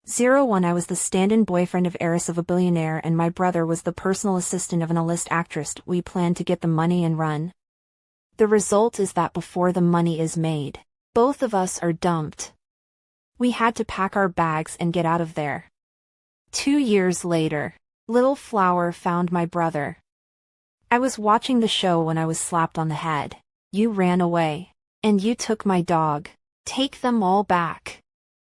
01 I was the stand-in boyfriend of heiress of a billionaire and my brother was the personal assistant of an A-list actress. We planned to get the money and run. The result is that before the money is made, both of us are dumped. We had to pack our bags and get out of there. 2 years later, Little Flower found my brother. I was watching the show when I was slapped on the head. You ran away. And you took my dog. Take them all back.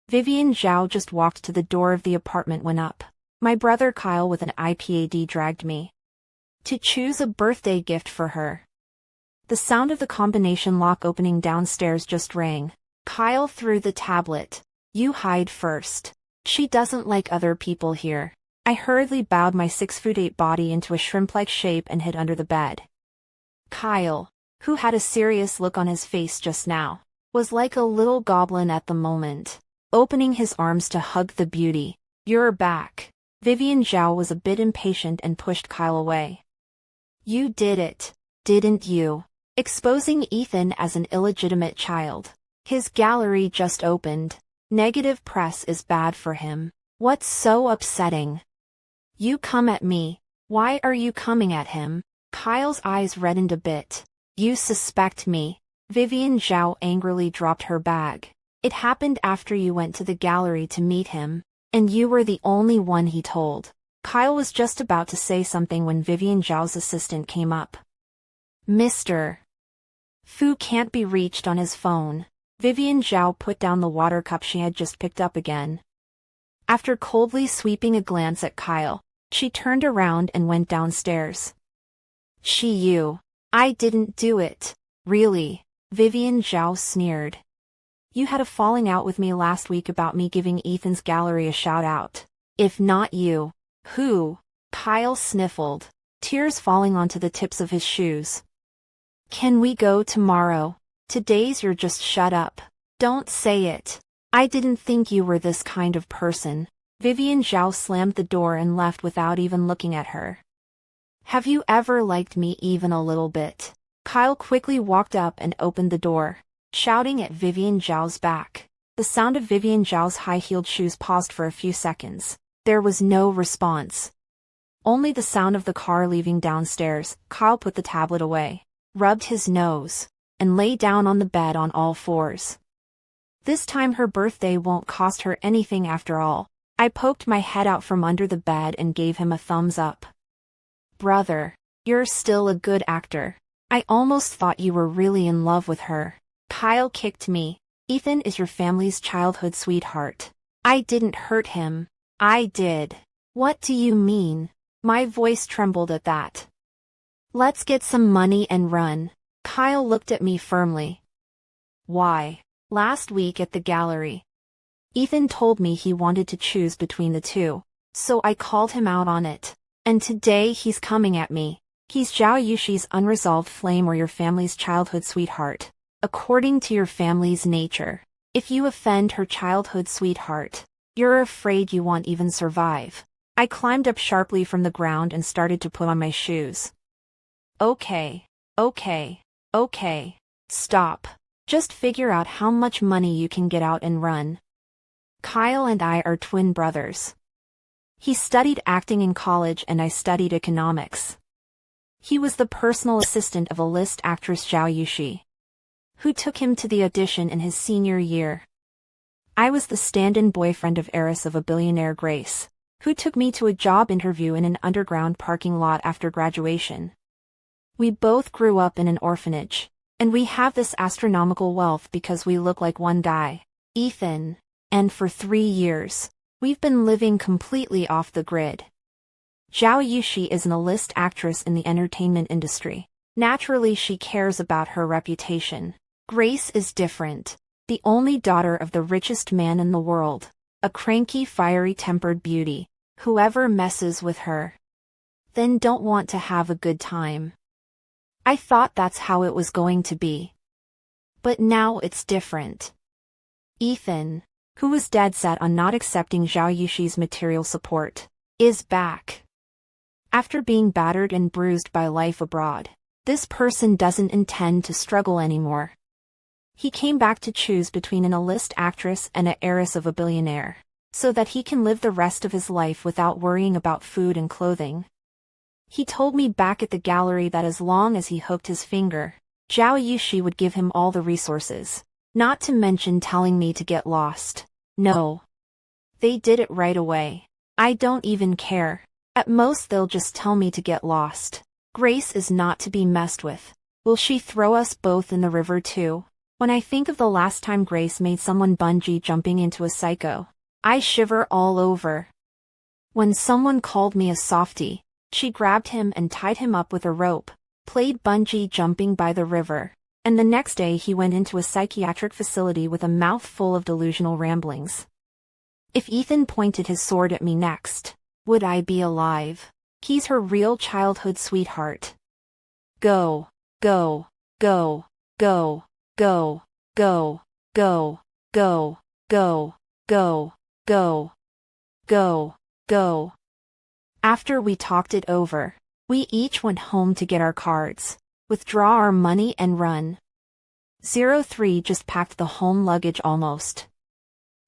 Vivian Zhao just walked to the door of the apartment when up. My brother Kyle with an iPad dragged me to choose a birthday gift for her. The sound of the combination lock opening downstairs just rang. Kyle threw the tablet. You hide first. She doesn't like other people here. I hurriedly bowed my 6'8" body into a shrimp-like shape and hid under the bed. Kyle, who had a serious look on his face just now, was like a little goblin at the moment, opening his arms to hug the beauty. You're back. Vivian Zhao was a bit impatient and pushed Kyle away. You did it, didn't you? Exposing Ethan as an illegitimate child. His gallery just opened. Negative press is bad for him. What's so upsetting? You come at me. Why are you coming at him? Kyle's eyes reddened a bit. You suspect me. Vivian Zhao angrily dropped her bag. It happened after you went to the gallery to meet him, and you were the only one he told. Kyle was just about to say something when Vivian Zhao's assistant came up. Mr. Fu can't be reached on his phone. Vivian Zhao put down the water cup she had just picked up again. After coldly sweeping a glance at Kyle, she turned around and went downstairs. You. I didn't do it. Really? Vivian Zhao sneered. You had a falling out with me last week about me giving Ethan's gallery a shout-out. If not you, who? Kyle sniffled, tears falling onto the tips of his shoes. Can we go tomorrow? Today's you're just shut up. Don't say it. I didn't think you were this kind of person. Vivian Zhao slammed the door and left without even looking at her. Have you ever liked me even a little bit? Kyle quickly walked up and opened the door, shouting at Vivian Zhao's back. The sound of Vivian Zhao's high-heeled shoes paused for a few seconds. There was no response. Only the sound of the car leaving downstairs. Kyle put the tablet away, rubbed his nose, and lay down on the bed on all fours. This time her birthday won't cost her anything after all. I poked my head out from under the bed and gave him a thumbs up. Brother, you're still a good actor. I almost thought you were really in love with her. Kyle kicked me. Ethan is your family's childhood sweetheart. I didn't hurt him. I did. What do you mean? My voice trembled at that. Let's get some money and run. Kyle looked at me firmly. Why? Last week at the gallery, Ethan told me he wanted to choose between the two, so I called him out on it. And today he's coming at me. He's Zhao Yuxi's unresolved flame or your family's childhood sweetheart. According to your family's nature, if you offend her childhood sweetheart, you're afraid you won't even survive. I climbed up sharply from the ground and started to put on my shoes. Okay. Stop. Just figure out how much money you can get out and run. Kyle and I are twin brothers. He studied acting in college and I studied economics. He was the personal assistant of A-list actress Zhao Yuxi, who took him to the audition in his senior year. I was the stand-in boyfriend of heiress of a billionaire Grace, who took me to a job interview in an underground parking lot after graduation. We both grew up in an orphanage, and we have this astronomical wealth because we look like one guy, Ethan, and for 3 years, we've been living completely off the grid. Zhao Yuxi is an A-list actress in the entertainment industry. Naturally she cares about her reputation. Grace is different. The only daughter of the richest man in the world. A cranky, fiery-tempered beauty. Whoever messes with her, then don't want to have a good time. I thought that's how it was going to be. But now it's different. Ethan, who was dead set on not accepting Zhao Yuxi's material support, is back. After being battered and bruised by life abroad, this person doesn't intend to struggle anymore. He came back to choose between an A-list actress and an heiress of a billionaire. so that he can live the rest of his life without worrying about food and clothing. He told me back at the gallery that as long as he hooked his finger, Zhao Yuxi would give him all the resources, not to mention telling me to get lost. No. They did it right away. I don't even care. At most they'll just tell me to get lost. Grace is not to be messed with. Will she throw us both in the river too? When I think of the last time Grace made someone bungee jumping into a psycho, I shiver all over. When someone called me a softie, she grabbed him and tied him up with a rope, played bungee jumping by the river, and the next day he went into a psychiatric facility with a mouth full of delusional ramblings. If Ethan pointed his sword at me next, would I be alive? He's her real childhood sweetheart. Go, go, go, go, go, go, go, go, go, go, go, go, go. After we talked it over, we each went home to get our cards, withdraw our money and run. 03 just packed the home luggage almost.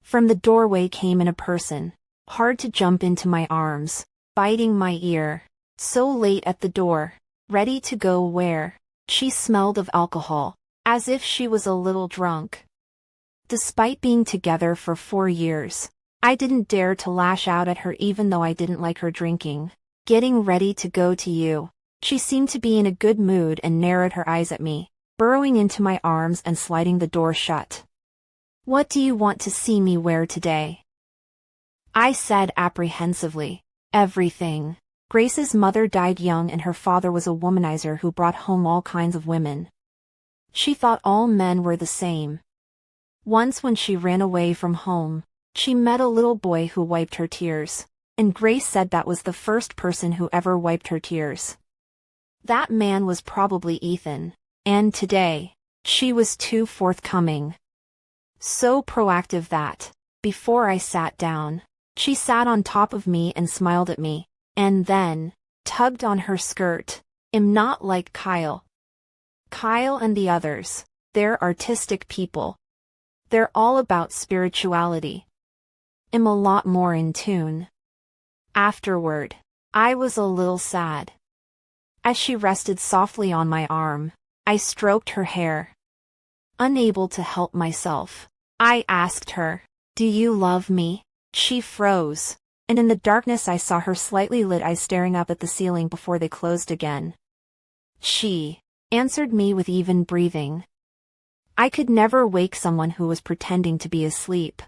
From the doorway came in a person, hard to jump into my arms, biting my ear, so late at the door, ready to go where? She smelled of alcohol, as if she was a little drunk. Despite being together for 4 years, I didn't dare to lash out at her even though I didn't like her drinking. Getting ready to go to you. She seemed to be in a good mood and narrowed her eyes at me, burrowing into my arms and sliding the door shut. What do you want to see me wear today? I said apprehensively. Everything. Grace's mother died young and her father was a womanizer who brought home all kinds of women. She thought all men were the same. Once when she ran away from home, she met a little boy who wiped her tears, and Grace said that was the first person who ever wiped her tears. That man was probably Ethan, and today, she was too forthcoming. So proactive that, before I sat down, she sat on top of me and smiled at me, and then, tugged on her skirt. I'm not like Kyle. Kyle and the others, they're artistic people. They're all about spirituality. I'm a lot more in tune. Afterward, I was a little sad. As she rested softly on my arm, I stroked her hair. Unable to help myself, I asked her, "Do you love me?" She froze, and in the darkness I saw her slightly lit eyes staring up at the ceiling before they closed again. She answered me with even breathing. I could never wake someone who was pretending to be asleep.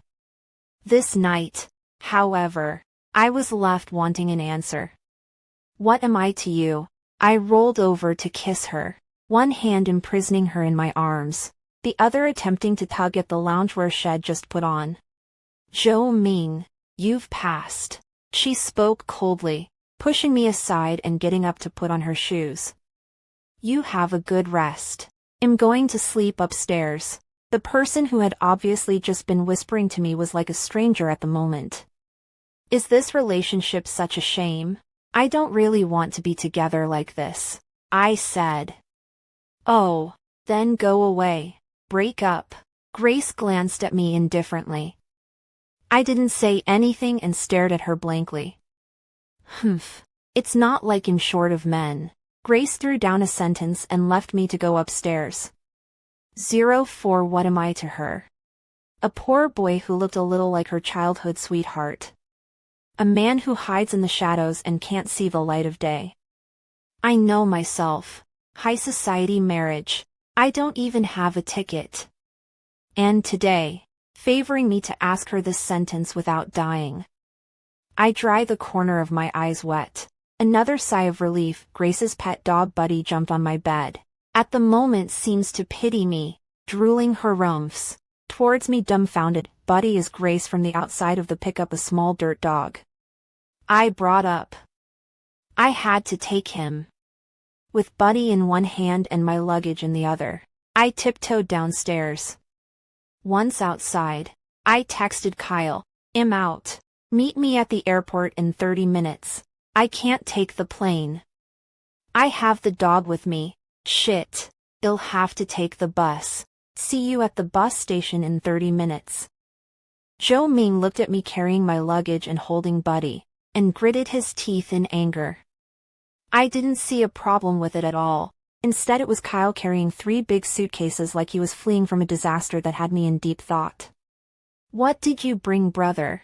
This night, however, I was left wanting an answer. What am I to you? I rolled over to kiss her, one hand imprisoning her in my arms, the other attempting to tug at the loungewear shed just put on. Zhou Ming, you've passed. She spoke coldly, pushing me aside and getting up to put on her shoes. You have a good rest. I'm going to sleep upstairs. The person who had obviously just been whispering to me was like a stranger at the moment. Is this relationship such a shame? I don't really want to be together like this, I said. Oh, then go away. Break up. Grace glanced at me indifferently. I didn't say anything and stared at her blankly. Humph. It's not like I'm short of men. Grace threw down a sentence and left me to go upstairs. 04 What am I to her? A poor boy who looked a little like her childhood sweetheart. A man who hides in the shadows and can't see the light of day. I know myself. High society marriage. I don't even have a ticket. And today, favoring me to ask her this sentence without dying. I dry the corner of my eyes wet. Another sigh of relief. Grace's pet dog Buddy jumped on my bed. At the moment seems to pity me, drooling her rumphs towards me dumbfounded. Buddy is Grace from the outside of the pickup, a small dirt dog. I brought up. I had to take him. With Buddy in one hand and my luggage in the other, I tiptoed downstairs. Once outside, I texted Kyle, I'm out. Meet me at the airport in 30 minutes. I can't take the plane. I have the dog with me. Shit. I'll have to take the bus. See you at the bus station in 30 minutes. Zhou Ming looked at me carrying my luggage and holding Buddy, and gritted his teeth in anger. I didn't see a problem with it at all. Instead it was Kyle carrying 3 big suitcases like he was fleeing from a disaster that had me in deep thought. What did you bring, brother?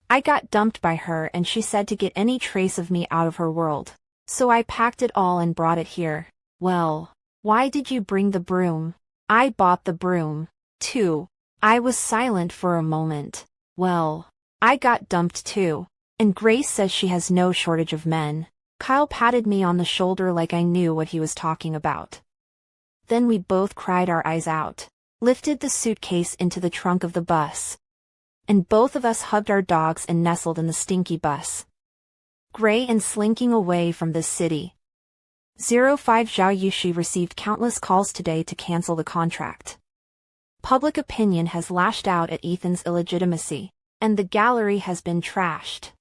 I got dumped by her and she said to get any trace of me out of her world. So I packed it all and brought it here. Well, why did you bring the broom? I bought the broom, too. I was silent for a moment. Well, I got dumped too. And Grace says she has no shortage of men. Kyle patted me on the shoulder like I knew what he was talking about. Then we both cried our eyes out, lifted the suitcase into the trunk of the bus. And both of us hugged our dogs and nestled in the stinky bus. Gray and slinking away from this city. 05 Zhao Yuxi received countless calls today to cancel the contract. Public opinion has lashed out at Ethan's illegitimacy, and the gallery has been trashed.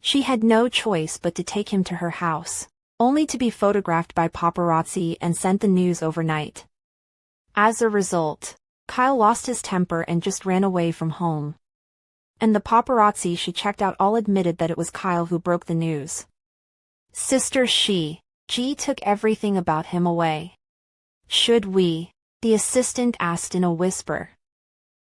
She had no choice but to take him to her house, only to be photographed by paparazzi and sent the news overnight. As a result, Kyle lost his temper and just ran away from home. And the paparazzi she checked out all admitted that it was Kyle who broke the news. Sister Ji took everything about him away. Should we? The assistant asked in a whisper.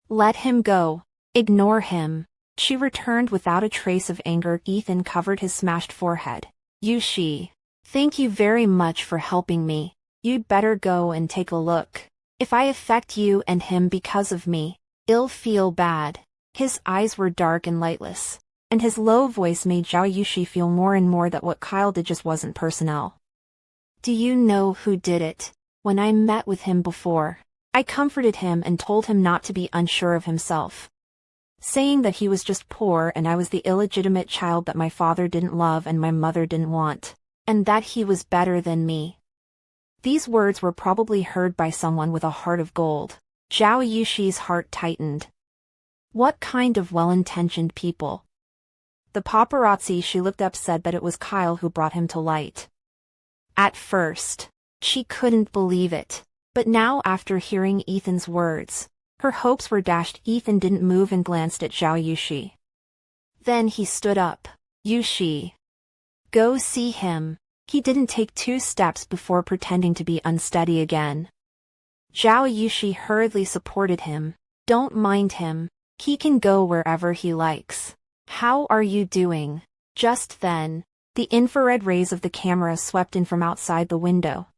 Let him go. Ignore him. She returned without a trace of anger. Ethan covered his smashed forehead. Yuxi, thank you very much for helping me. You'd better go and take a look. If I affect you and him because of me, I'll feel bad. His eyes were dark and lightless, and his low voice made Zhao Yuxi feel more and more that what Kyle did just wasn't personnel. Do you know who did it? When I met with him before, I comforted him and told him not to be unsure of himself, saying that he was just poor and I was the illegitimate child that my father didn't love and my mother didn't want, and that he was better than me. These words were probably heard by someone with a heart of gold. Zhao Yuxi's heart tightened. What kind of well-intentioned people? The paparazzi she looked up said that it was Kyle who brought him to light. At first, she couldn't believe it, but now after hearing Ethan's words, her hopes were dashed. Ethan didn't move and glanced at Zhao Yuxi. Then he stood up. Yuxi. Go see him. He didn't take 2 steps before pretending to be unsteady again. Zhao Yuxi hurriedly supported him. Don't mind him. He can go wherever he likes. How are you doing? Just then, the infrared rays of the camera swept in from outside the window.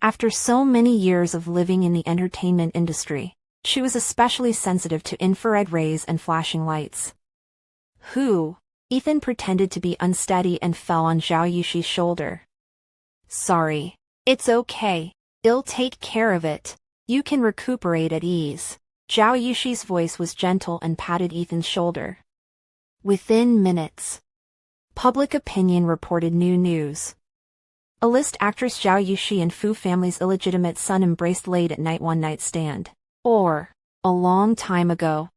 After so many years of living in the entertainment industry, she was especially sensitive to infrared rays and flashing lights. Who? Ethan pretended to be unsteady and fell on Zhao Yuxi's shoulder. Sorry. It's okay. I'll take care of it. You can recuperate at ease. Zhao Yuxi's voice was gentle and patted Ethan's shoulder. Within minutes, public opinion reported new news. A-list actress Zhao Yuxi and Fu family's illegitimate son embraced late at night one-night stand. Or, a long time ago.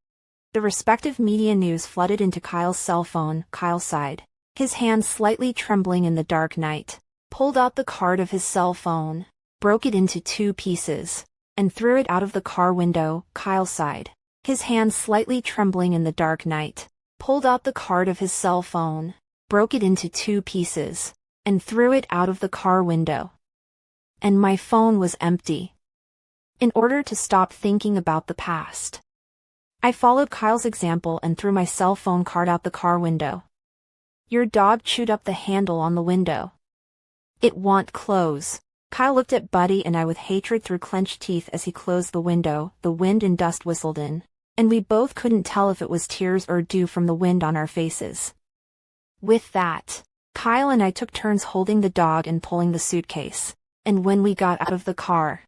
The respective media news flooded into Kyle's cell phone. Kyle sighed, his hand slightly trembling in the dark night, pulled out the card of his cell phone, broke it into 2 pieces, and threw it out of the car window. Kyle sighed, his hand slightly trembling in the dark night, pulled out the card of his cell phone, broke it into 2 pieces, and threw it out of the car window. And my phone was empty. In order to stop thinking about the past, I followed Kyle's example and threw my cell phone card out the car window. Your dog chewed up the handle on the window. It won't close. Kyle looked at Buddy and I with hatred through clenched teeth as he closed the window. The wind and dust whistled in, and we both couldn't tell if it was tears or dew from the wind on our faces. With that, Kyle and I took turns holding the dog and pulling the suitcase, and when we got out of the car,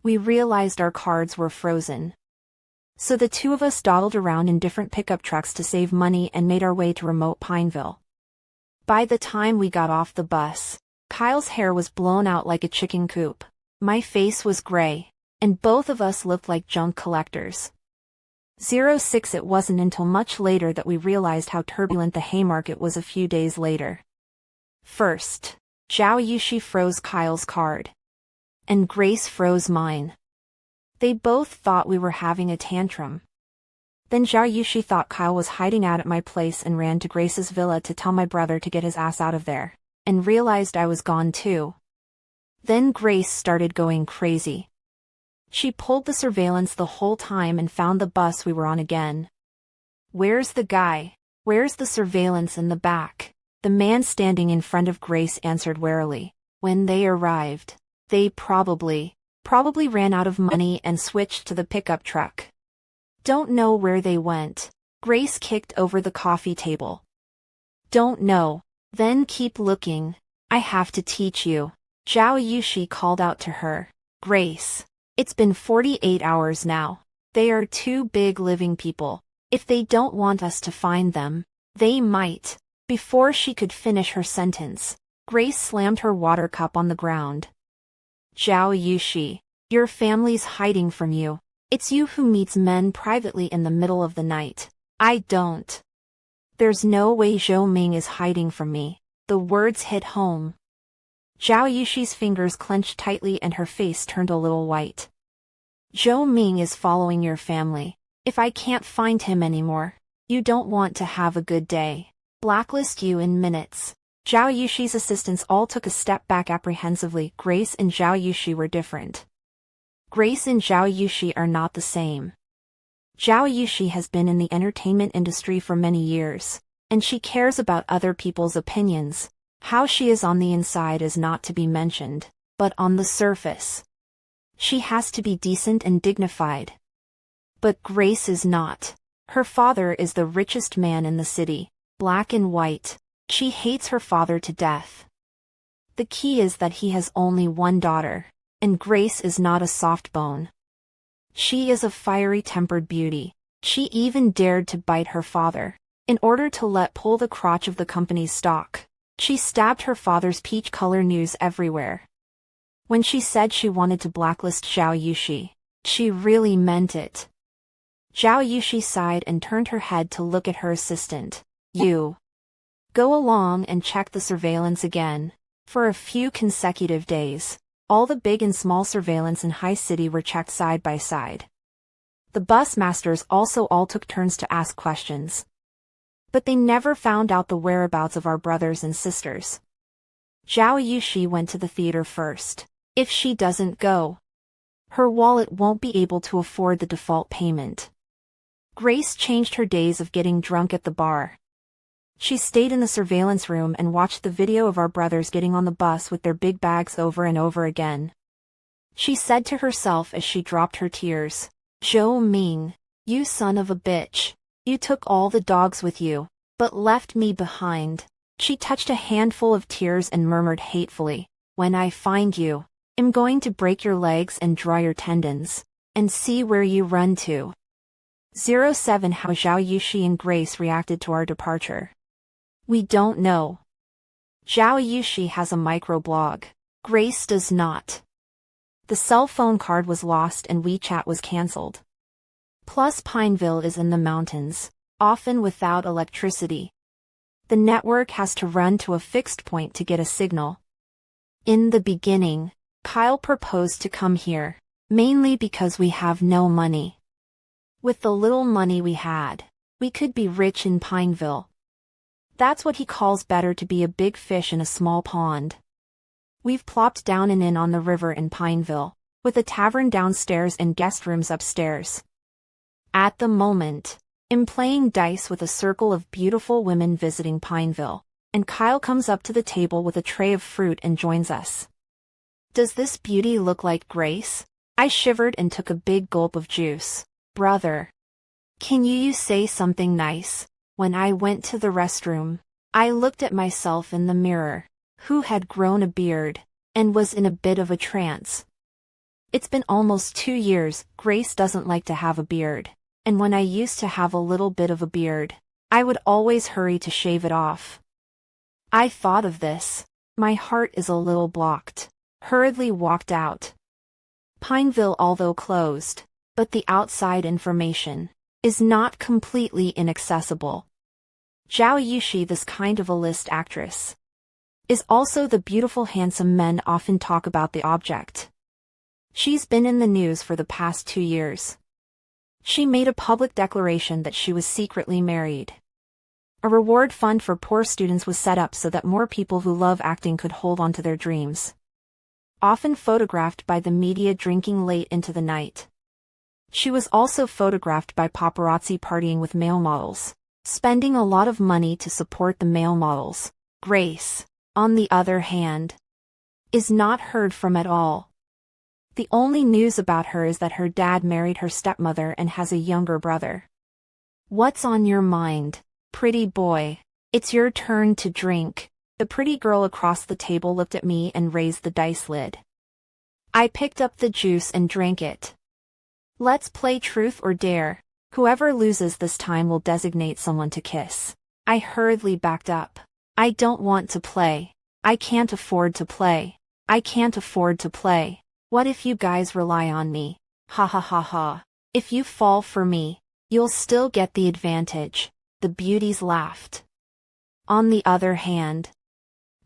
we realized our cards were frozen. So the 2 of us dawdled around in different pickup trucks to save money and made our way to remote Pineville. By the time we got off the bus, Kyle's hair was blown out like a chicken coop. My face was gray, and both of us looked like junk collectors. 06 It wasn't until much later that we realized how turbulent the Haymarket was. A few days later. First, Zhao Yuxi froze Kyle's card. And Grace froze mine. They both thought we were having a tantrum. Then Zhao Yuxi thought Kyle was hiding out at my place and ran to Grace's villa to tell my brother to get his ass out of there, and realized I was gone too. Then Grace started going crazy. She pulled the surveillance the whole time and found the bus we were on again. "Where's the guy? Where's the surveillance in the back?" The man standing in front of Grace answered warily. "When they arrived, they probably ran out of money and switched to the pickup truck. Don't know where they went." Grace kicked over the coffee table. "Don't know. Then keep looking. I have to teach you." Zhao Yuxi called out to her. "Grace, it's been 48 hours now. They are two big living people. If they don't want us to find them, they might." Before she could finish her sentence, Grace slammed her water cup on the ground. "Zhao Yuxi, your family's hiding from you. It's you who meets men privately in the middle of the night. I don't. There's no way Zhou Ming is hiding from me." The words hit home. Zhao Yuxi's fingers clenched tightly and her face turned a little white. "Zhou Ming is following your family. If I can't find him anymore, you don't want to have a good day. Blacklist you in minutes." Zhao Yuxi's assistants all took a step back apprehensively. Grace and Zhao Yuxi were different. Grace and Zhao Yuxi are not the same. Zhao Yuxi has been in the entertainment industry for many years, and she cares about other people's opinions. How she is on the inside is not to be mentioned, but on the surface, she has to be decent and dignified. But Grace is not. Her father is the richest man in the city, black and white. She hates her father to death. The key is that he has only one daughter, and Grace is not a soft bone. She is a fiery-tempered beauty. She even dared to bite her father, in order to let pull the crotch of the company's stock. She stabbed her father's peach-color news everywhere. When she said she wanted to blacklist Zhao Yuxi, she really meant it. Zhao Yuxi sighed and turned her head to look at her assistant. "You go along and check the surveillance again." For a few consecutive days, all the big and small surveillance in High City were checked side by side. The bus masters also all took turns to ask questions. But they never found out the whereabouts of our brothers and sisters. Zhao Yuxi went to the theater first. If she doesn't go, her wallet won't be able to afford the default payment. Grace changed her days of getting drunk at the bar. She stayed in the surveillance room and watched the video of our brothers getting on the bus with their big bags over and over again. She said to herself as she dropped her tears, "Zhou Ming, you son of a bitch. You took all the dogs with you, but left me behind." She touched a handful of tears and murmured hatefully, "When I find you, I'm going to break your legs and draw your tendons, and see where you run to." 07 How Zhao Yuxi and Grace reacted to our departure. We don't know. Zhao Yuxi has a microblog. Grace does not. The cell phone card was lost and WeChat was cancelled. Plus Pineville is in the mountains, often without electricity. The network has to run to a fixed point to get a signal. In the beginning, Kyle proposed to come here, mainly because we have no money. With the little money we had, we could be rich in Pineville. That's what he calls better to be a big fish in a small pond. We've plopped down an inn on the river in Pineville, with a tavern downstairs and guest rooms upstairs. At the moment, I'm playing dice with a circle of beautiful women visiting Pineville, and Kyle comes up to the table with a tray of fruit and joins us. Does this beauty look like Grace? I shivered and took a big gulp of juice. Brother, can you say something nice? When I went to the restroom, I looked at myself in the mirror, who had grown a beard, and was in a bit of a trance. It's been almost 2 years. Grace doesn't like to have a beard, and when I used to have a little bit of a beard, I would always hurry to shave it off. I thought of this. My heart is a little blocked. Hurriedly walked out. Pineville, although closed, but the outside information is not completely inaccessible. Zhao Yuxi, this kind of A-list actress, is also the beautiful handsome men often talk about the object. She's been in the news for the past 2 years. She made a public declaration that she was secretly married. A reward fund for poor students was set up so that more people who love acting could hold on to their dreams. Often photographed by the media drinking late into the night. She was also photographed by paparazzi partying with male models, spending a lot of money to support the male models. Grace, on the other hand, is not heard from at all. The only news about her is that her dad married her stepmother and has a younger brother. What's on your mind, pretty boy? It's your turn to drink. The pretty girl across the table looked at me and raised the dice lid. I picked up the juice and drank it. Let's play truth or dare. Whoever loses this time will designate someone to kiss. I hurriedly backed up. I don't want to play. I can't afford to play. I can't afford to play. What if you guys rely on me? Ha ha ha ha. If you fall for me, you'll still get the advantage. The beauties laughed. On the other hand,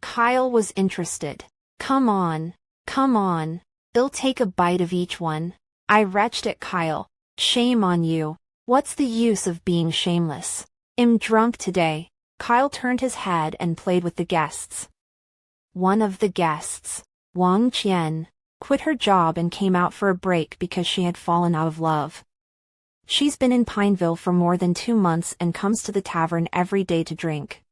Kyle was interested. Come on. Come on. They'll take a bite of each one. I retched at Kyle. Shame on you. What's the use of being shameless? I'm drunk today. Kyle turned his head and played with the guests. One of the guests, Wang Qian, quit her job and came out for a break because she had fallen out of love. She's been in Pineville for more than 2 months and comes to the tavern every day to drink.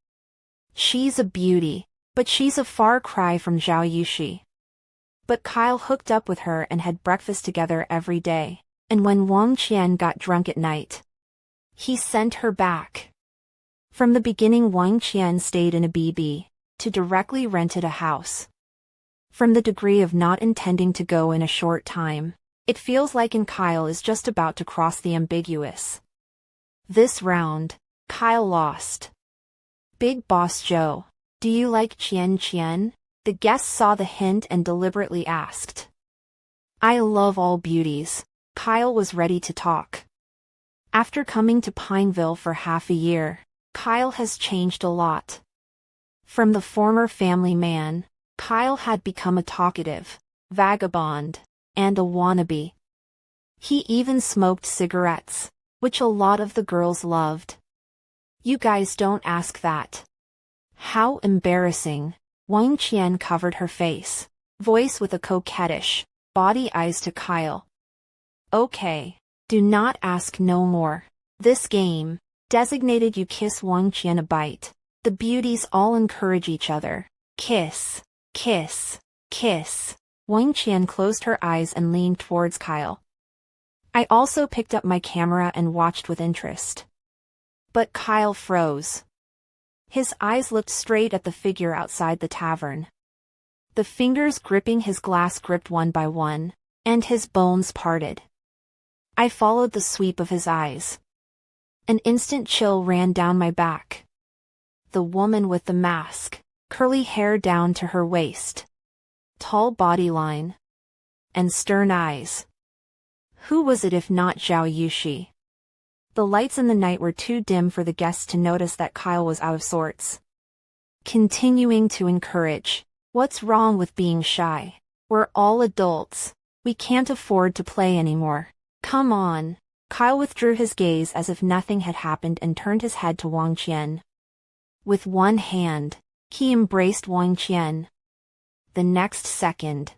She's a beauty, but she's a far cry from Zhao Yuxi. But Kyle hooked up with her and had breakfast together every day, and when Wang Qian got drunk at night, he sent her back. From the beginning, Wang Qian stayed in a BB, to directly rented a house. From the degree of not intending to go in a short time, it feels like Kyle is just about to cross the ambiguous. This round, Kyle lost. Big Boss Joe, do you like Qian Qian? The guest saw the hint and deliberately asked. I love all beauties. Kyle was ready to talk. After coming to Pineville for half a year, Kyle has changed a lot. From the former family man, Kyle had become a talkative, vagabond, and a wannabe. He even smoked cigarettes, which a lot of the girls loved. You guys don't ask that. How embarrassing. Wang Qian covered her face, voice with a coquettish, body eyes to Kyle. Okay, do not ask no more. This game, designated you kiss Wang Qian a bite. The beauties all encourage each other. Kiss, kiss, kiss. Wang Qian closed her eyes and leaned towards Kyle. I also picked up my camera and watched with interest. But Kyle froze. His eyes looked straight at the figure outside the tavern. The fingers gripping his glass gripped one by one, and his bones parted. I followed the sweep of his eyes. An instant chill ran down my back. The woman with the mask, curly hair down to her waist, tall body line, and stern eyes. Who was it if not Zhao Yuxi? The lights in the night were too dim for the guests to notice that Kyle was out of sorts. Continuing to encourage. What's wrong with being shy? We're all adults. We can't afford to play anymore. Come on. Kyle withdrew his gaze as if nothing had happened and turned his head to Wang Qian. With one hand, he embraced Wang Qian. The next second,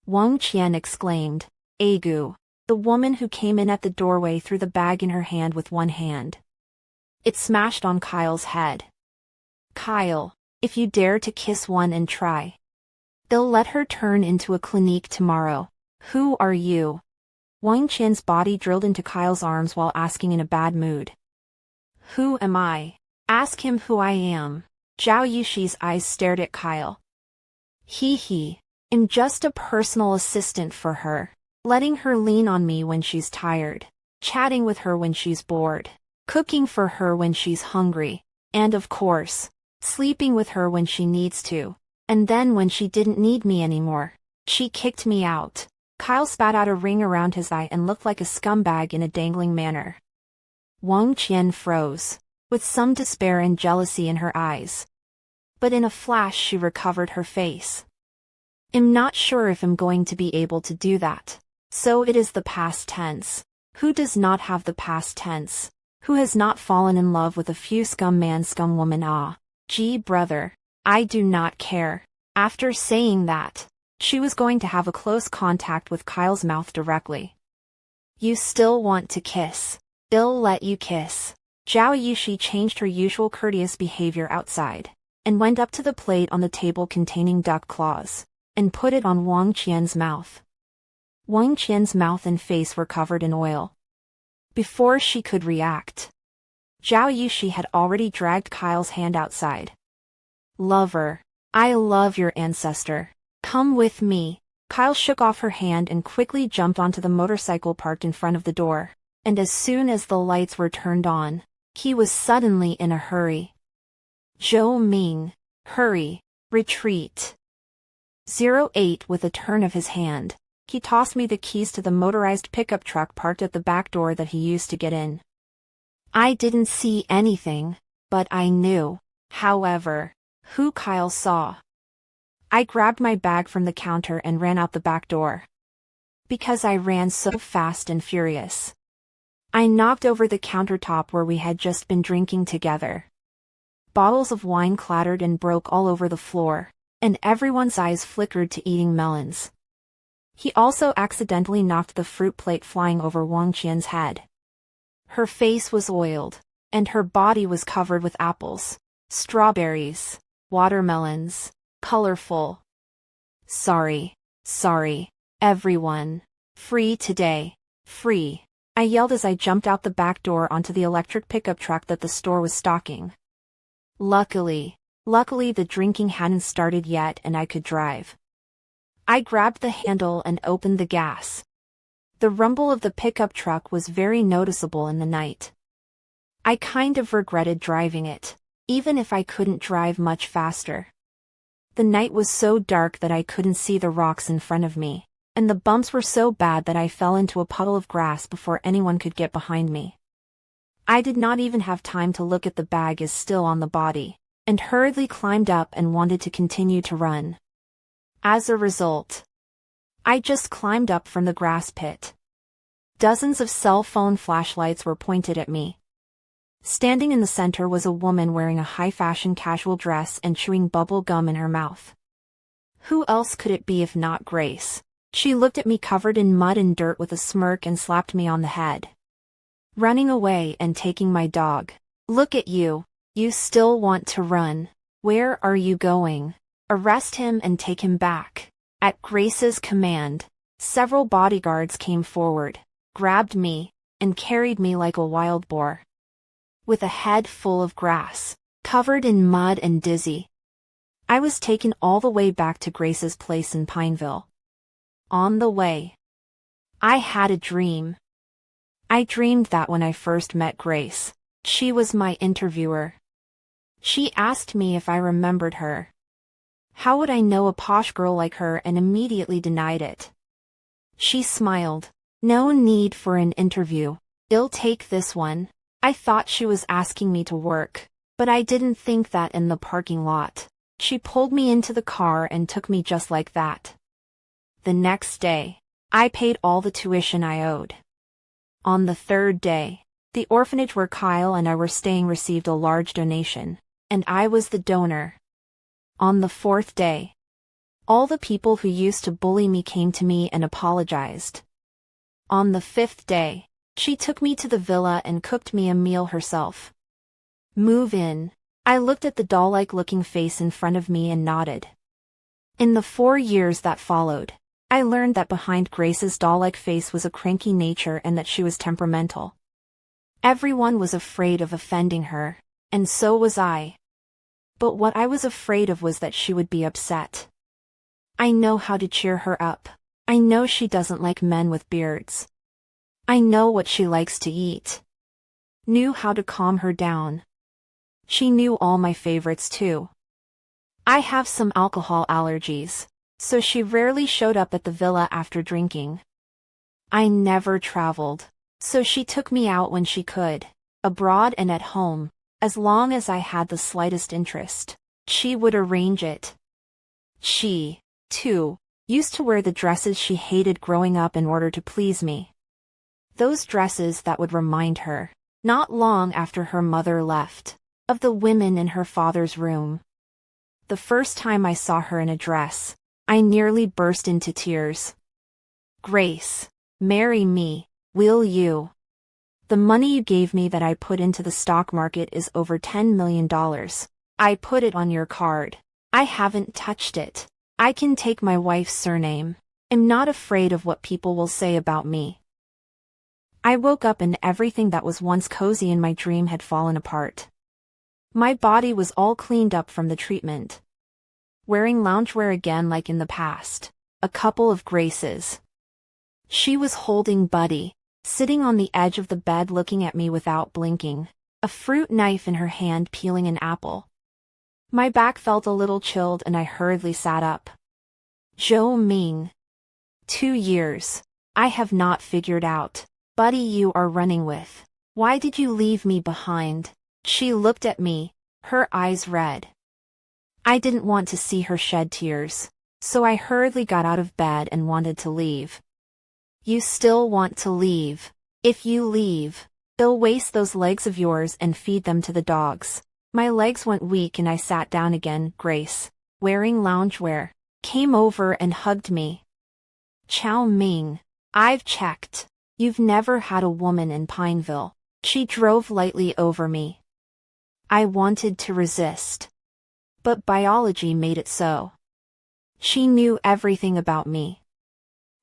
Wang Qian exclaimed, Agu. The woman who came in at the doorway threw the bag in her hand with one hand. It smashed on Kyle's head. Kyle, if you dare to kiss one and try, they'll let her turn into a clinique tomorrow. Who are you? Wang Qian's body drilled into Kyle's arms while asking in a bad mood. Who am I? Ask him who I am. Zhao Yuxi's eyes stared at Kyle. I'm just a personal assistant for her. Letting her lean on me when she's tired, chatting with her when she's bored, cooking for her when she's hungry, and of course, sleeping with her when she needs to. And then when she didn't need me anymore, she kicked me out. Kyle spat out a ring around his eye and looked like a scumbag in a dangling manner. Wang Qian froze, with some despair and jealousy in her eyes. But in a flash she recovered her face. I'm not sure if I'm going to be able to do that. So it is the past tense. Who does not have the past tense? Who has not fallen in love with a few scum man scum woman? Ah, gee brother, I do not care. After saying that, she was going to have a close contact with Kyle's mouth directly. You still want to kiss? I'll let you kiss. Zhao Yuxi changed her usual courteous behavior outside, and went up to the plate on the table containing duck claws, and put it on Wang Qian's mouth. Wang Qian's mouth and face were covered in oil. Before she could react, Zhao Yuxi had already dragged Kyle's hand outside. Lover, I love your ancestor. Come with me. Kyle shook off her hand and quickly jumped onto the motorcycle parked in front of the door, and as soon as the lights were turned on, he was suddenly in a hurry. Zhou Ming, hurry, retreat. 08 with a turn of his hand. He tossed me the keys to the motorized pickup truck parked at the back door that he used to get in. I didn't see anything, but I knew, however, who Kyle saw. I grabbed my bag from the counter and ran out the back door. Because I ran so fast and furious, I knocked over the countertop where we had just been drinking together. Bottles of wine clattered and broke all over the floor, and everyone's eyes flickered to eating melons. He also accidentally knocked the fruit plate flying over Wang Qian's head. Her face was oiled, and her body was covered with apples, strawberries, watermelons, colorful. Sorry, everyone. Free today, free. I yelled as I jumped out the back door onto the electric pickup truck that the store was stocking. Luckily the drinking hadn't started yet and I could drive. I grabbed the handle and opened the gas. The rumble of the pickup truck was very noticeable in the night. I kind of regretted driving it, even if I couldn't drive much faster. The night was so dark that I couldn't see the rocks in front of me, and the bumps were so bad that I fell into a puddle of grass before anyone could get behind me. I did not even have time to look at the bag is still on the body, and hurriedly climbed up and wanted to continue to run. As a result, I just climbed up from the grass pit. Dozens of cell phone flashlights were pointed at me. Standing in the center was a woman wearing a high-fashion casual dress and chewing bubble gum in her mouth. Who else could it be if not Grace? She looked at me covered in mud and dirt with a smirk and slapped me on the head. Running away and taking my dog. Look at you. You still want to run. Where are you going? Arrest him and take him back. At Grace's command, several bodyguards came forward, grabbed me, and carried me like a wild boar. With a head full of grass, covered in mud and dizzy, I was taken all the way back to Grace's place in Pineville. On the way, I had a dream. I dreamed that when I first met Grace, she was my interviewer. She asked me if I remembered her. How would I know a posh girl like her and immediately denied it? She smiled. No need for an interview. I'll take this one. I thought she was asking me to work, but I didn't think that in the parking lot. She pulled me into the car and took me just like that. The next day, I paid all the tuition I owed. On the third day, the orphanage where Kyle and I were staying received a large donation, and I was the donor. On the fourth day, all the people who used to bully me came to me and apologized. On the fifth day, she took me to the villa and cooked me a meal herself. Move in. I looked at the doll-like looking face in front of me and nodded. In the 4 years that followed, I learned that behind Grace's doll-like face was a cranky nature and that she was temperamental. Everyone was afraid of offending her, and so was I. But what I was afraid of was that she would be upset. I know how to cheer her up. I know she doesn't like men with beards. I know what she likes to eat. Knew how to calm her down. She knew all my favorites too. I have some alcohol allergies, so she rarely showed up at the villa after drinking. I never traveled, so she took me out when she could, abroad and at home. As long as I had the slightest interest, she would arrange it. She, too, used to wear the dresses she hated growing up in order to please me. Those dresses that would remind her, not long after her mother left, of the women in her father's room. The first time I saw her in a dress, I nearly burst into tears. "Grace, marry me, will you? The money you gave me that I put into the stock market is over $10 million. I put it on your card. I haven't touched it. I can take my wife's surname. I'm not afraid of what people will say about me." I woke up and everything that was once cozy in my dream had fallen apart. My body was all cleaned up from the treatment. Wearing loungewear again like in the past. A couple of Graces. She was holding Buddy, sitting on the edge of the bed looking at me without blinking, a fruit knife in her hand peeling an apple. My back felt a little chilled and I hurriedly sat up. "Zhou Ming. 2 years. I have not figured out. Buddy you are running with. Why did you leave me behind?" She looked at me, her eyes red. I didn't want to see her shed tears, so I hurriedly got out of bed and wanted to leave. "You still want to leave? If you leave, they'll waste those legs of yours and feed them to the dogs." My legs went weak and I sat down again. Grace, wearing loungewear, came over and hugged me. "Zhou Ming, I've checked. You've never had a woman in Pineville." She drove lightly over me. I wanted to resist, but biology made it so. She knew everything about me.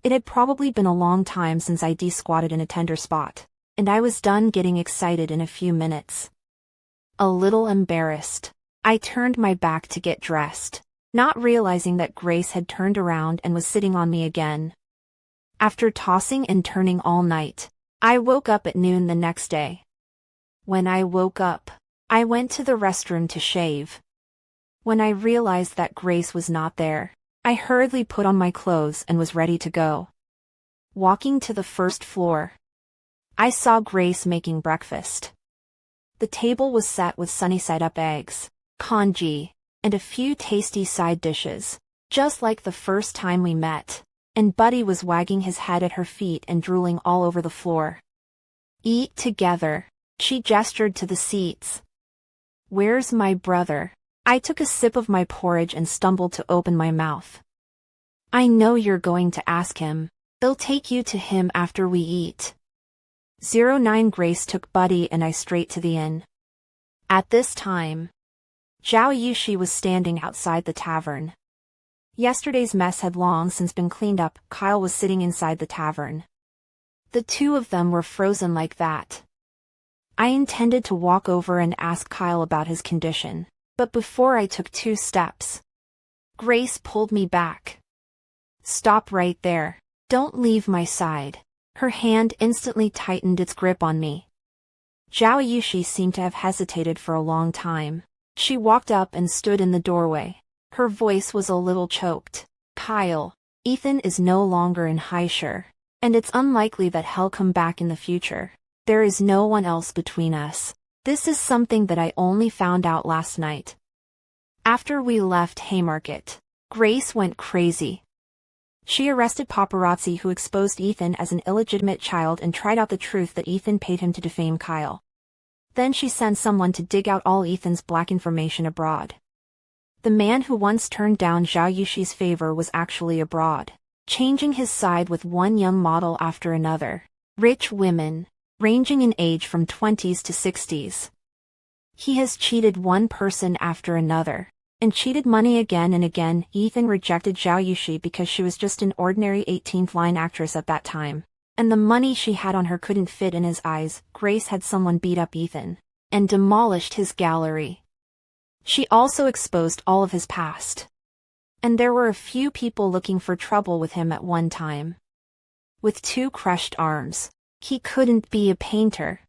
It had probably been a long time since I de-squatted in a tender spot, and I was done getting excited in a few minutes. A little embarrassed, I turned my back to get dressed, not realizing that Grace had turned around and was sitting on me again. After tossing and turning all night, I woke up at noon the next day. When I woke up, I went to the restroom to shave. When I realized that Grace was not there, I hurriedly put on my clothes and was ready to go. Walking to the first floor, I saw Grace making breakfast. The table was set with sunny-side-up eggs, congee, and a few tasty side dishes, just like the first time we met, and Buddy was wagging his head at her feet and drooling all over the floor. "Eat together," she gestured to the seats. "Where's my brother?" I took a sip of my porridge and stumbled to open my mouth. "I know you're going to ask him. They'll take you to him after we eat." 09 Grace took Buddy and I straight to the inn. At this time, Zhao Yuxi was standing outside the tavern. Yesterday's mess had long since been cleaned up. Kyle was sitting inside the tavern. The two of them were frozen like that. I intended to walk over and ask Kyle about his condition, but before I took 2 steps, Grace pulled me back. "Stop right there. Don't leave my side." Her hand instantly tightened its grip on me. Zhao Yuxi seemed to have hesitated for a long time. She walked up and stood in the doorway. Her voice was a little choked. "Kyle, Ethan is no longer in Heisher, and it's unlikely that he'll come back in the future. There is no one else between us. This is something that I only found out last night." After we left Haymarket, Grace went crazy. She arrested paparazzi who exposed Ethan as an illegitimate child and tried out the truth that Ethan paid him to defame Kyle. Then she sent someone to dig out all Ethan's black information abroad. The man who once turned down Zhao Yuxi's favor was actually abroad, changing his side with one young model after another. Rich women, ranging in age from 20s to 60s. He has cheated one person after another, and cheated money again and again. Ethan rejected Zhao Yuxi because she was just an ordinary 18th line actress at that time, and the money she had on her couldn't fit in his eyes. Grace had someone beat up Ethan, and demolished his gallery. She also exposed all of his past. And there were a few people looking for trouble with him at one time. With 2 crushed arms, he couldn't be a painter.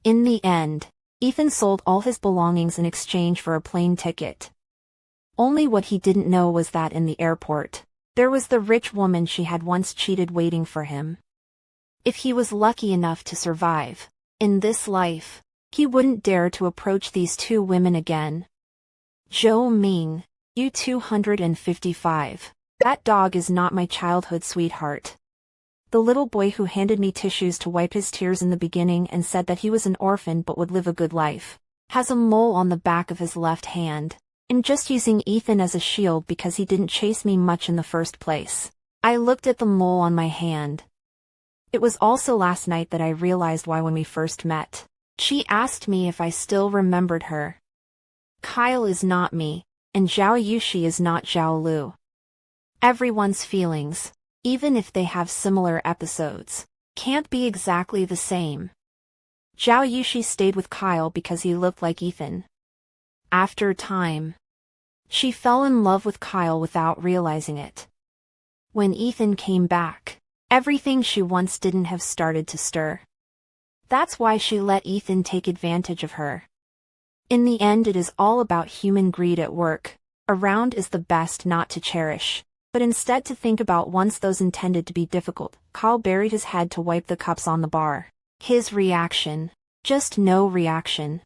In the end, Ethan sold all his belongings in exchange for a plane ticket. Only what he didn't know was that in the airport, there was the rich woman she had once cheated waiting for him. If he was lucky enough to survive in this life, he wouldn't dare to approach these 2 women again. "Zhou Ming, you 255. That dog is not my childhood sweetheart." The little boy who handed me tissues to wipe his tears in the beginning and said that he was an orphan but would live a good life, has a mole on the back of his left hand. I'm just using Ethan as a shield because he didn't chase me much in the first place. I looked at the mole on my hand. It was also last night that I realized why when we first met. She asked me if I still remembered her. Kyle is not me, and Zhao Yuxi is not Zhao Lu. Everyone's feelings, even if they have similar episodes, can't be exactly the same. Zhao Yuxi stayed with Kyle because he looked like Ethan. After time, she fell in love with Kyle without realizing it. When Ethan came back, everything she once didn't have started to stir. That's why she let Ethan take advantage of her. In the end, it is all about human greed at work. Around is the best not to cherish, but instead to think about once those intended to be difficult. Kyle buried his head to wipe the cups on the bar. His reaction, just no reaction.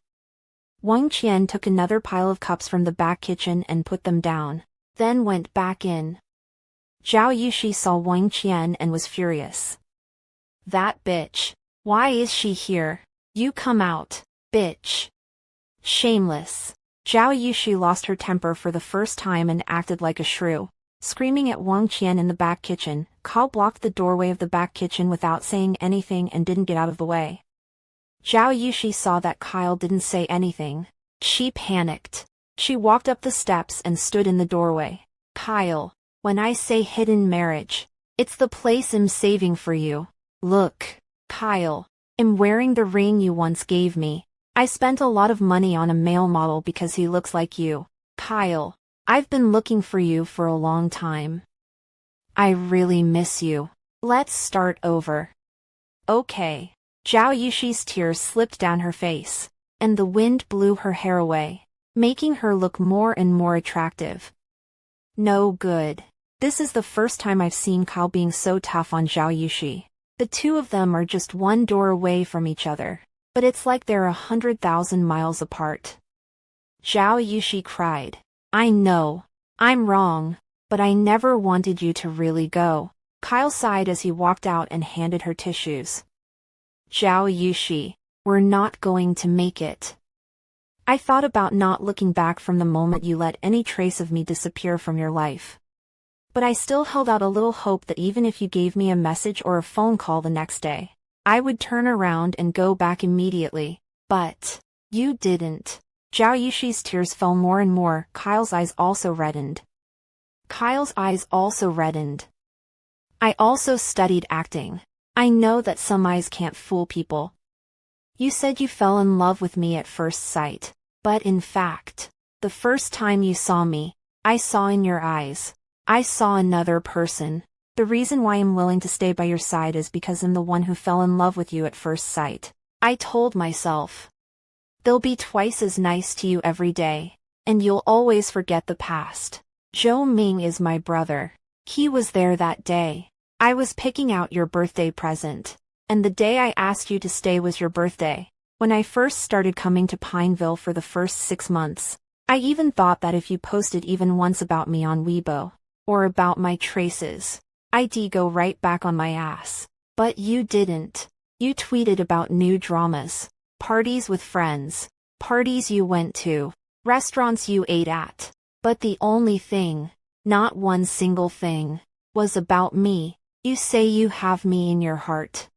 Wang Qian took another pile of cups from the back kitchen and put them down, then went back in. Zhao Yuxi saw Wang Qian and was furious. That bitch. Why is she here? You come out, bitch. Shameless. Zhao Yuxi lost her temper for the first time and acted like a shrew, screaming at Wang Qian in the back kitchen. Kyle blocked the doorway of the back kitchen without saying anything and didn't get out of the way. Zhao Yuxi saw that Kyle didn't say anything. She panicked. She walked up the steps and stood in the doorway. Kyle, when I say hidden marriage, it's the place I'm saving for you. Look, Kyle, I'm wearing the ring you once gave me. I spent a lot of money on a male model because he looks like you. Kyle, I've been looking for you for a long time. I really miss you. Let's start over. Okay. Zhao Yuxi's tears slipped down her face, and the wind blew her hair away, making her look more and more attractive. No good. This is the first time I've seen Kyle being so tough on Zhao Yuxi. The two of them are just one door away from each other, but it's like they're 100,000 miles apart. Zhao Yuxi cried. I know. I'm wrong, but I never wanted you to really go. Kyle sighed as he walked out and handed her tissues. Zhao Yuxi, we're not going to make it. I thought about not looking back from the moment you let any trace of me disappear from your life. But I still held out a little hope that even if you gave me a message or a phone call the next day, I would turn around and go back immediately. But you didn't. Zhao Yuxi's tears fell more and more. Kyle's eyes also reddened. I also studied acting. I know that some eyes can't fool people. You said you fell in love with me at first sight, but in fact, the first time you saw me, I saw in your eyes. I saw another person. The reason why I'm willing to stay by your side is because I'm the one who fell in love with you at first sight. I told myself. They'll be twice as nice to you every day, and you'll always forget the past. Zhou Ming is my brother. He was there that day. I was picking out your birthday present, and the day I asked you to stay was your birthday. When I first started coming to Pineville for the first 6 months, I even thought that if you posted even once about me on Weibo, or about my traces, I'd go right back on my ass. But you didn't. You tweeted about new dramas, parties with friends, parties you went to, restaurants you ate at. But the only thing, not one single thing, was about me. You say you have me in your heart.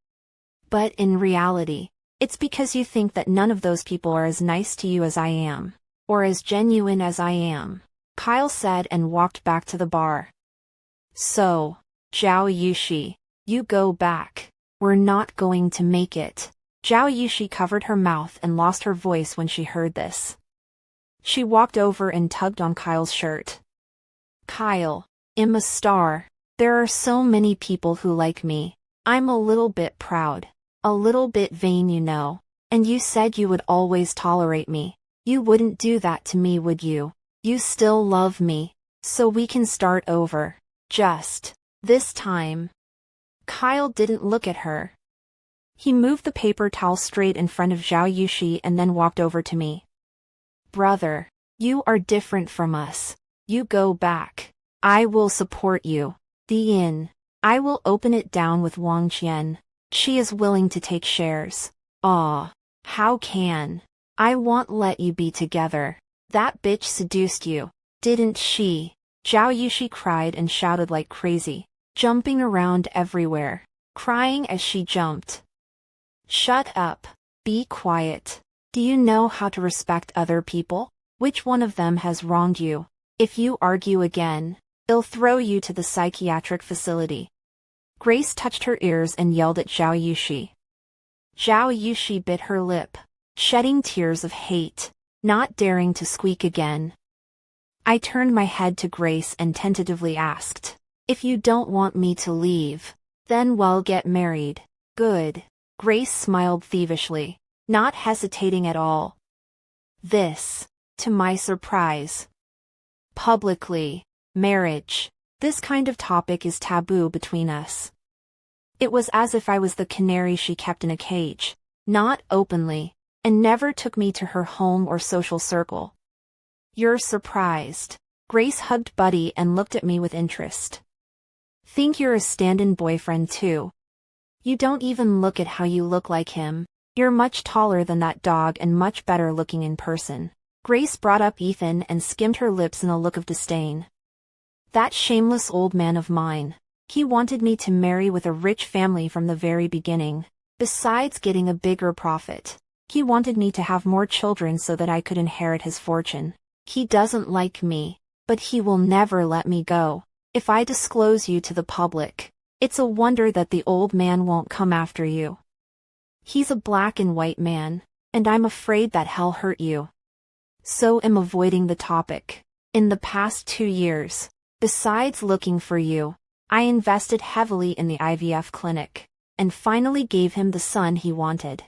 But in reality, it's because you think that none of those people are as nice to you as I am, or as genuine as I am, Kyle said and walked back to the bar. So, Zhao Yuxi, you go back. We're not going to make it. Zhao Yuxi covered her mouth and lost her voice when she heard this. She walked over and tugged on Kyle's shirt. Kyle, I'm a star. There are so many people who like me. I'm a little bit proud. A little bit vain, you know. And you said you would always tolerate me. You wouldn't do that to me, would you? You still love me. So we can start over. Just this time. Kyle didn't look at her. He moved the paper towel straight in front of Zhao Yuxi and then walked over to me. Brother, you are different from us. You go back. I will support you. The end. I will open it down with Wang Qian. She is willing to take shares. Aw. How can? I won't let you be together. That bitch seduced you, didn't she? Zhao Yuxi cried and shouted like crazy, jumping around everywhere, crying as she jumped. Shut up. Be quiet. Do you know how to respect other people? Which one of them has wronged you? If you argue again, they'll throw you to the psychiatric facility. Grace touched her ears and yelled at Zhao Yuxi. Zhao Yuxi bit her lip, shedding tears of hate, not daring to squeak again. I turned my head to Grace and tentatively asked, "If you don't want me to leave, then we'll get married." Good. Grace smiled thievishly, not hesitating at all. This, to my surprise. Publicly, marriage. This kind of topic is taboo between us. It was as if I was the canary she kept in a cage, not openly, and never took me to her home or social circle. You're surprised. Grace hugged Buddy and looked at me with interest. Think you're a stand-in boyfriend too. You don't even look at how you look like him. You're much taller than that dog and much better looking in person. Grace brought up Ethan and skimmed her lips in a look of disdain. That shameless old man of mine. He wanted me to marry with a rich family from the very beginning. Besides getting a bigger profit, he wanted me to have more children so that I could inherit his fortune. He doesn't like me, but he will never let me go. If I disclose you to the public, it's a wonder that the old man won't come after you. He's a black and white man, and I'm afraid that he'll hurt you. So I'm avoiding the topic. In the past 2 years, besides looking for you, I invested heavily in the IVF clinic, and finally gave him the son he wanted.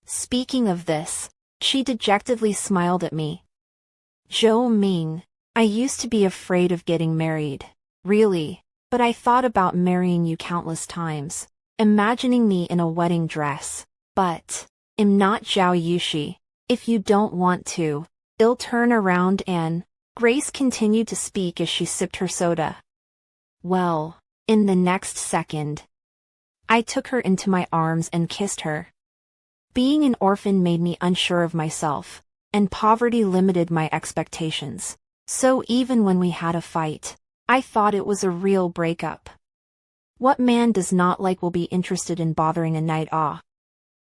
Speaking of this, she dejectedly smiled at me. Zhou Ming, I used to be afraid of getting married, really, but I thought about marrying you countless times, imagining me in a wedding dress, but I'm not Zhao Yuxi. If you don't want to, I'll turn around and... Grace continued to speak as she sipped her soda. Well, in the next second, I took her into my arms and kissed her. Being an orphan made me unsure of myself, and poverty limited my expectations. So even when we had a fight, I thought it was a real breakup. What man does not like will be interested in bothering a knight?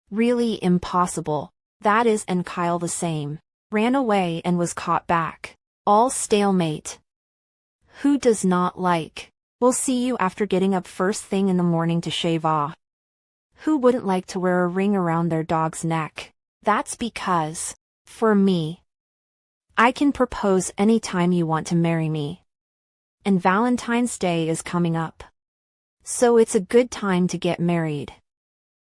Really impossible. That is, and Kyle the same. Ran away and was caught back. All stalemate. Who does not like? We'll see you after getting up first thing in the morning to shave off. Who wouldn't like to wear a ring around their dog's neck? That's because, for me, I can propose any time you want to marry me. And Valentine's Day is coming up. So it's a good time to get married.